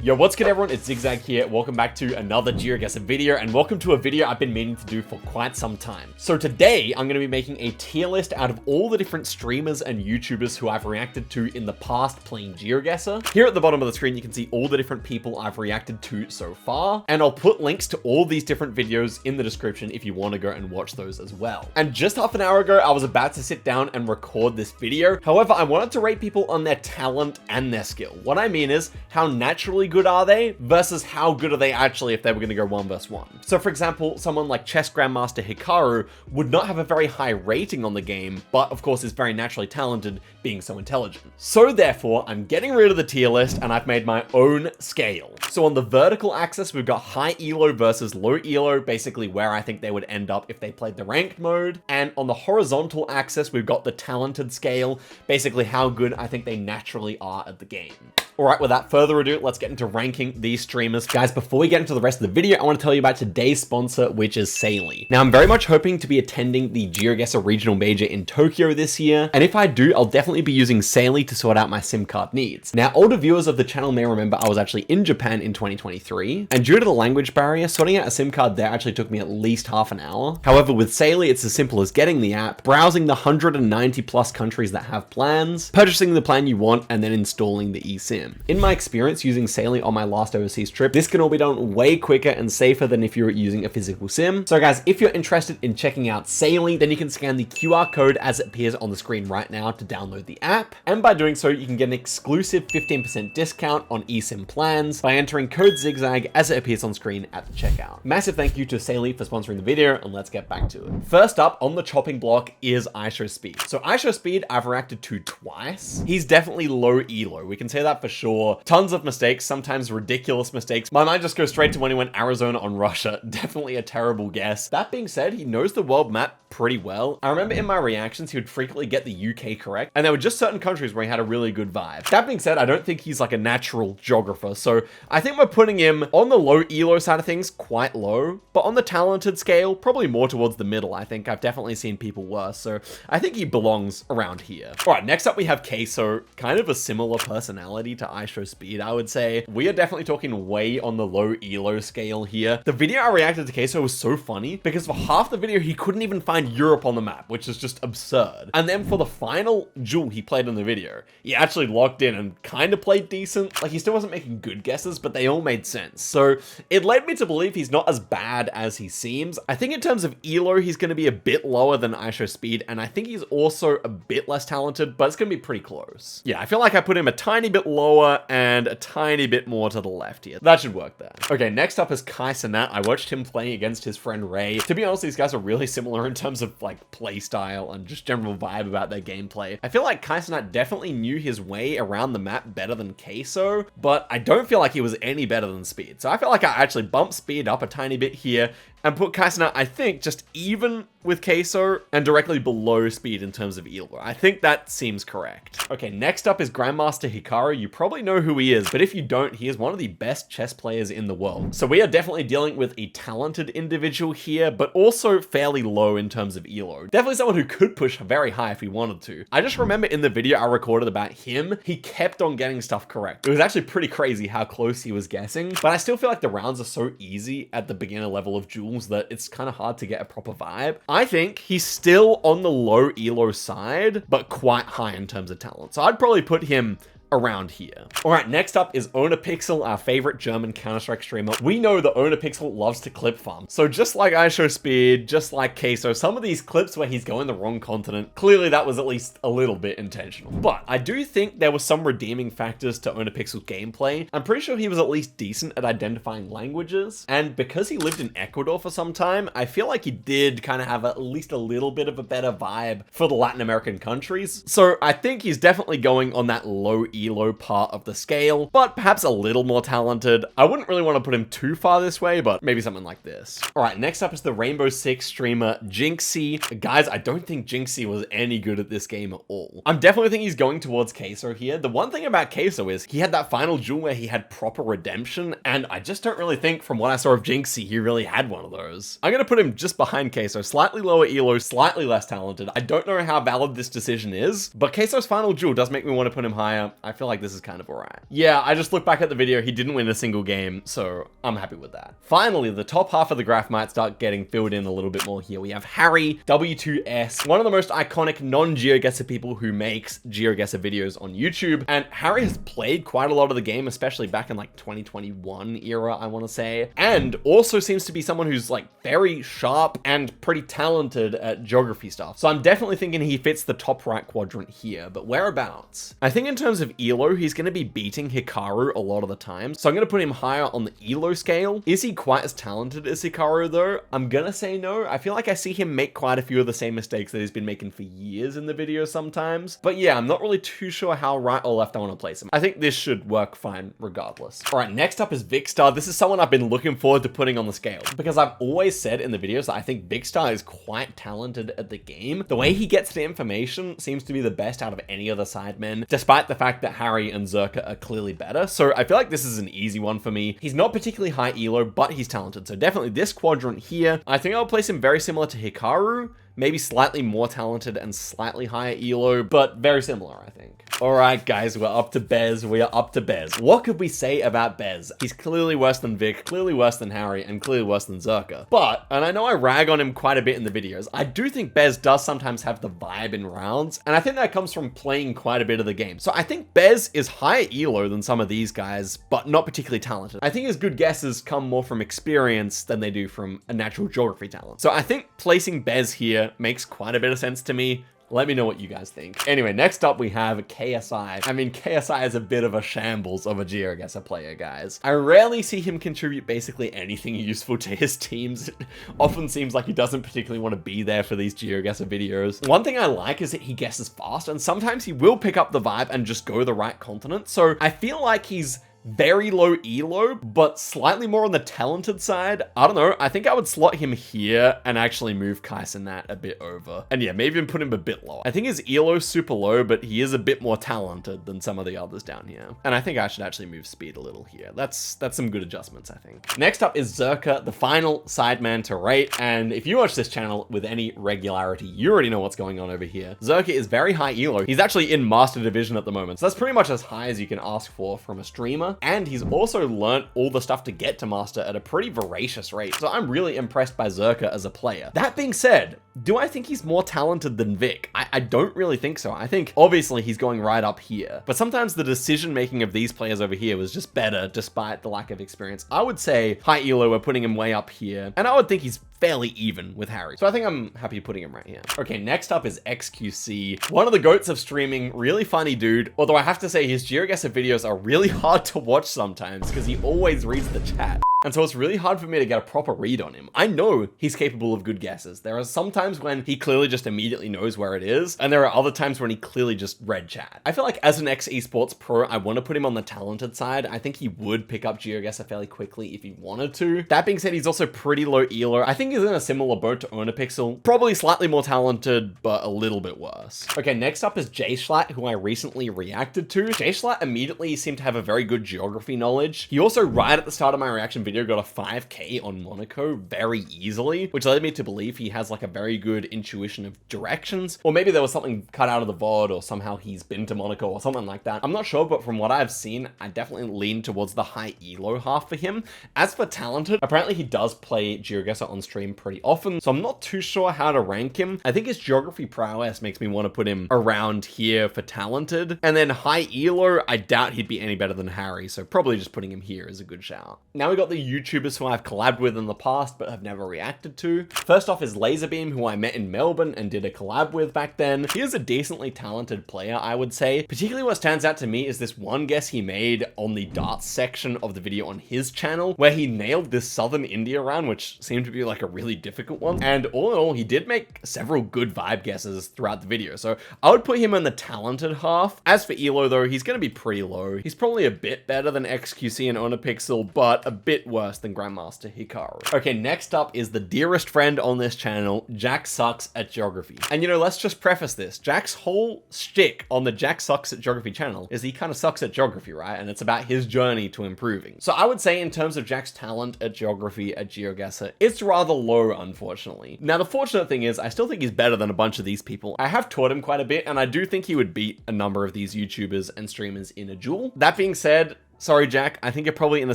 Yo, what's good everyone? It's Zigzag here. Welcome back to another Geoguessr video, and welcome to a video I've been meaning to do for quite some time. So today, I'm going to be making a tier list out of all the different streamers and YouTubers who I've reacted to in the past playing Geoguessr. Here at the bottom of the screen, you can see all the different people I've reacted to so far, and I'll put links to all these different videos in the description if you want to go and watch those as well. And just half an hour ago, I was about to sit down and record this video. However, I wanted to rate people on their talent and their skill. What I mean is, how naturally good are they versus how good are they actually if they were going to go 1 vs 1. So for example, someone like Chess Grandmaster Hikaru would not have a very high rating on the game, but of course is very naturally talented being so intelligent. So therefore, I'm getting rid of the tier list and I've made my own scale. So on the vertical axis, we've got high elo versus low elo, basically where I think they would end up if they played the ranked mode. And on the horizontal axis, we've got the talented scale, basically how good I think they naturally are at the game. All right, without further ado, let's get into ranking these streamers. Guys, before we get into the rest of the video, I want to tell you about today's sponsor, which is Saily. Now, I'm very much hoping to be attending the Geoguessr Regional Major in Tokyo this year, and if I do, I'll definitely be using Saily to sort out my SIM card needs. Now, older viewers of the channel may remember I was actually in Japan in 2023, and due to the language barrier, sorting out a SIM card there actually took me at least half an hour. However, with Saily, it's as simple as getting the app, browsing the 190 plus countries that have plans, purchasing the plan you want, and then installing the eSIM. In my experience using Saily on my last overseas trip, this can all be done way quicker and safer than if you're using a physical SIM. So guys, if you're interested in checking out Saily, then you can scan the QR code as it appears on the screen right now to download the app. And by doing so, you can get an exclusive 15% discount on eSIM plans by entering code Zigzag as it appears on screen at the checkout. Massive thank you to Saily for sponsoring the video, and let's get back to it. First up on the chopping block is iShowSpeed. So iShowSpeed, I've reacted to twice. He's definitely low elo. We can say that for sure. Tons of mistakes, sometimes ridiculous mistakes. My mind just goes straight to when he went Arizona on Russia. Definitely a terrible guess. That being said, he knows the world map pretty well. I remember in my reactions, he would frequently get the UK correct, and there were just certain countries where he had a really good vibe. That being said, I don't think he's like a natural geographer, so I think we're putting him on the low elo side of things, quite low, but on the talented scale, probably more towards the middle. I think I've definitely seen people worse, so I think he belongs around here. All right, next up we have Queso, kind of a similar personality to iShowSpeed, I would say. We are definitely talking way on the low elo scale here. The video I reacted to Queso was so funny because for half the video, he couldn't even find Europe on the map, which is just absurd. And then for the final duel he played in the video, he actually locked in and kind of played decent. Like, he still wasn't making good guesses, but they all made sense. So it led me to believe he's not as bad as he seems. I think in terms of elo, he's going to be a bit lower than iShowSpeed, and I think he's also a bit less talented, but it's going to be pretty close. Yeah, I feel like I put him a tiny bit lower and a tiny bit more to the left here. That should work there. Okay, next up is Kai Cenat. I watched him playing against his friend Ray. To be honest, these guys are really similar in terms of like play style and just general vibe about their gameplay. I feel like Kai Cenat definitely knew his way around the map better than Queso, but I don't feel like he was any better than Speed. So I feel like I actually bumped Speed up a tiny bit here and put Kai Cenat, I think, just even with Queso and directly below Speed in terms of elo. I think that seems correct. Okay, next up is Grandmaster Hikaru. You probably know who he is, but if you don't, he is one of the best chess players in the world. So we are definitely dealing with a talented individual here, but also fairly low in terms of elo. Definitely someone who could push very high if he wanted to. I just remember in the video I recorded about him, he kept on getting stuff correct. It was actually pretty crazy how close he was guessing, but I still feel like the rounds are so easy at the beginner level of duels that it's kind of hard to get a proper vibe. I think he's still on the low elo side, but quite high in terms of talent. So I'd probably put him around here. All right, next up is Ownerpixel, our favorite German Counter-Strike streamer. We know that Ownerpixel loves to clip farm. So just like iShowSpeed, just like Queso, some of these clips where he's going the wrong continent, clearly that was at least a little bit intentional. But I do think there were some redeeming factors to Ownerpixel's gameplay. I'm pretty sure he was at least decent at identifying languages. And because he lived in Ecuador for some time, I feel like he did kind of have at least a little bit of a better vibe for the Latin American countries. So I think he's definitely going on that low elo part of the scale, but perhaps a little more talented. I wouldn't really want to put him too far this way, but maybe something like this. All right, next up is the Rainbow Six streamer Jinxie. Guys, I don't think Jinxie was any good at this game at all. I'm definitely thinking he's going towards Queso here. The one thing about Queso is he had that final duel where he had proper redemption, and I just don't really think from what I saw of Jinxie, he really had one of those. I'm going to put him just behind Queso, slightly lower elo, slightly less talented. I don't know how valid this decision is, but Queso's final duel does make me want to put him higher. I feel like this is kind of alright. Yeah, I just look back at the video, he didn't win a single game, so I'm happy with that. Finally, the top half of the graph might start getting filled in a little bit more here. We have Harry, W2S, one of the most iconic non-Geoguessr people who makes Geoguessr videos on YouTube. And Harry has played quite a lot of the game, especially back in like 2021 era, I want to say. And also seems to be someone who's like very sharp and pretty talented at geography stuff. So I'm definitely thinking he fits the top right quadrant here, but whereabouts? I think in terms of ELO, he's going to be beating Hikaru a lot of the time. So I'm going to put him higher on the ELO scale. Is he quite as talented as Hikaru though? I'm going to say no. I feel like I see him make quite a few of the same mistakes that he's been making for years in the video sometimes. But yeah, I'm not really too sure how right or left I want to place him. I think this should work fine regardless. All right, next up is Vicstar. This is someone I've been looking forward to putting on the scale because I've always said in the videos that I think Vicstar is quite talented at the game. The way he gets the information seems to be the best out of any other sidemen, despite the fact that Harry and Zerka are clearly better. So I feel like this is an easy one for me. He's not particularly high ELO, but he's talented. So definitely this quadrant here. I think I'll place him very similar to Hikaru, maybe slightly more talented and slightly higher ELO, but very similar, I think. All right, guys, we're up to Bez. We are up to Bez. What could we say about Bez? He's clearly worse than Vic, clearly worse than Harry, and clearly worse than Zerka. But, and I know I rag on him quite a bit in the videos, I do think Bez does sometimes have the vibe in rounds, and I think that comes from playing quite a bit of the game. So I think Bez is higher ELO than some of these guys, but not particularly talented. I think his good guesses come more from experience than they do from a natural geography talent. So I think placing Bez here makes quite a bit of sense to me. Let me know what you guys think. Anyway, next up we have KSI. I mean, KSI is a bit of a shambles of a Geoguessr player, guys. I rarely see him contribute basically anything useful to his teams. It often seems like he doesn't particularly want to be there for these Geoguessr videos. One thing I like is that he guesses fast, and sometimes he will pick up the vibe and just go the right continent. So I feel like he's very low ELO, but slightly more on the talented side. I don't know. I think I would slot him here and actually move Kaisen that a bit over. And yeah, maybe even put him a bit lower. I think his ELO's super low, but he is a bit more talented than some of the others down here. And I think I should actually move speed a little here. That's some good adjustments, I think. Next up is Zerka, the final sideman to rate. And if you watch this channel with any regularity, you already know what's going on over here. Zerka is very high ELO. He's actually in Master Division at the moment. So that's pretty much as high as you can ask for from a streamer. And he's also learnt all the stuff to get to Master at a pretty voracious rate. So I'm really impressed by Zerka as a player. That being said, do I think he's more talented than Vic? I don't really think so. I think obviously he's going right up here, but sometimes the decision making of these players over here was just better despite the lack of experience. I would say high ELO, we're putting him way up here, and I would think he's fairly even with Harry. So I think I'm happy putting him right here. Okay, next up is XQC. One of the goats of streaming, really funny dude. Although I have to say his Geoguessr videos are really hard to watch sometimes because he always reads the chat. And so it's really hard for me to get a proper read on him. I know he's capable of good guesses. There are some times when he clearly just immediately knows where it is, and there are other times when he clearly just read chat. I feel like as an ex-esports pro, I want to put him on the talented side. I think he would pick up Geoguessr fairly quickly if he wanted to. That being said, he's also pretty low ELO. I think he's in a similar boat to Onapixel. Probably slightly more talented, but a little bit worse. Okay, next up is Jschlat, who I recently reacted to. Jschlat immediately seemed to have a very good geography knowledge. He also, right at the start of my reaction video, got a 5k on Monaco very easily, which led me to believe he has like a very good intuition of directions, or maybe there was something cut out of the VOD, or somehow he's been to Monaco or something like that. I'm not sure, but from what I've seen, I definitely lean towards the high ELO half for him. As for talented, apparently he does play Geoguessr on stream pretty often, so I'm not too sure how to rank him. I think his geography prowess makes me want to put him around here for talented, and then high ELO, I doubt he'd be any better than Harry, so probably just putting him here is a good shout. Now we got the YouTubers who I've collabed with in the past but have never reacted to. First off is Laserbeam, who I met in Melbourne and did a collab with back then. He is a decently talented player, I would say. Particularly what stands out to me is this one guess he made on the darts section of the video on his channel, where he nailed this Southern India round, which seemed to be like a really difficult one. And all in all, he did make several good vibe guesses throughout the video. So I would put him in the talented half. As for ELO though, he's going to be pretty low. He's probably a bit better than XQC and Onapixel, but a bit worse than Grandmaster Hikaru. Okay, next up is the dearest friend on this channel, Jack Sucks at Geography. And you know, let's just preface this. Jack's whole shtick on the Jack Sucks at Geography channel is he kind of sucks at geography, right? And it's about his journey to improving. So I would say in terms of Jack's talent at geography at Geoguessr, it's rather low, unfortunately. Now, the fortunate thing is I still think he's better than a bunch of these people. I have taught him quite a bit, and I do think he would beat a number of these YouTubers and streamers in a duel. That being said, sorry, Jack, I think you're probably in a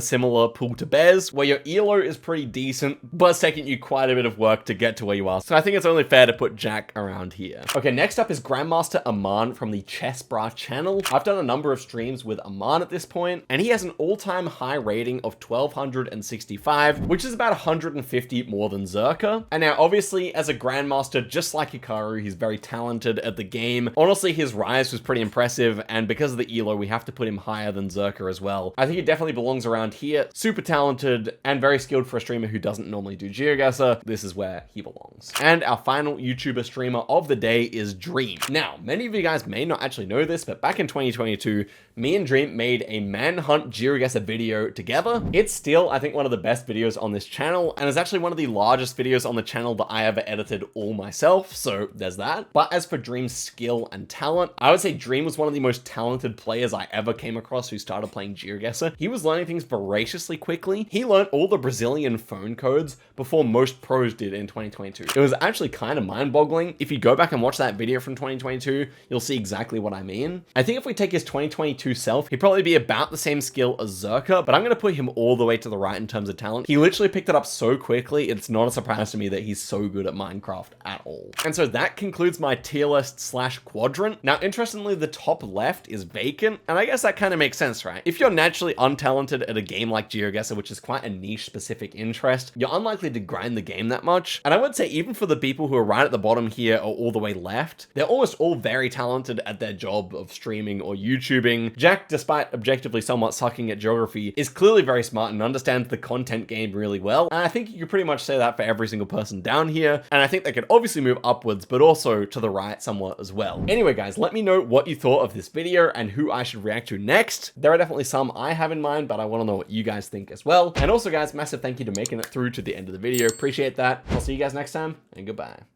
similar pool to Bez, where your ELO is pretty decent, but it's taking you quite a bit of work to get to where you are. So I think it's only fair to put Jack around here. Okay, next up is Grandmaster Aman from the Chess Bra channel. I've done a number of streams with Aman at this point, and he has an all-time high rating of 1265, which is about 150 more than Zerka. And now, obviously, as a Grandmaster, just like Hikaru, he's very talented at the game. Honestly, his rise was pretty impressive, and because of the ELO, we have to put him higher than Zerka as well. I think he definitely belongs around here. Super talented and very skilled for a streamer who doesn't normally do Geoguessr. This is where he belongs. And our final YouTuber streamer of the day is Dream. Now, many of you guys may not actually know this, but back in 2022, me and Dream made a Manhunt Geoguessr video together. It's still, I think, one of the best videos on this channel, and is actually one of the largest videos on the channel that I ever edited all myself, so there's that. But as for Dream's skill and talent, I would say Dream was one of the most talented players I ever came across who started playing Geoguessr. He was learning things voraciously quickly. He learned all the Brazilian phone codes before most pros did in 2022. It was actually kind of mind-boggling. If you go back and watch that video from 2022, you'll see exactly what I mean. I think if we take his 2022 self, he'd probably be about the same skill as Zerka, but I'm going to put him all the way to the right in terms of talent. He literally picked it up so quickly, it's not a surprise to me that he's so good at Minecraft at all. And so that concludes my tier list slash quadrant. Now, interestingly, the top left is vacant, and I guess that kind of makes sense, right? If you're naturally untalented at a game like Geoguessr, which is quite a niche specific interest, you're unlikely to grind the game that much. And I would say even for the people who are right at the bottom here or all the way left, they're almost all very talented at their job of streaming or YouTubing. Jack, despite objectively somewhat sucking at geography, is clearly very smart and understands the content game really well. And I think you could pretty much say that for every single person down here. And I think they could obviously move upwards, but also to the right somewhat as well. Anyway, guys, let me know what you thought of this video and who I should react to next. There are definitely some I have in mind, but I want to know what you guys think as well. And also, guys, massive thank you to making it through to the end of the video. Appreciate that. I'll see you guys next time, and goodbye.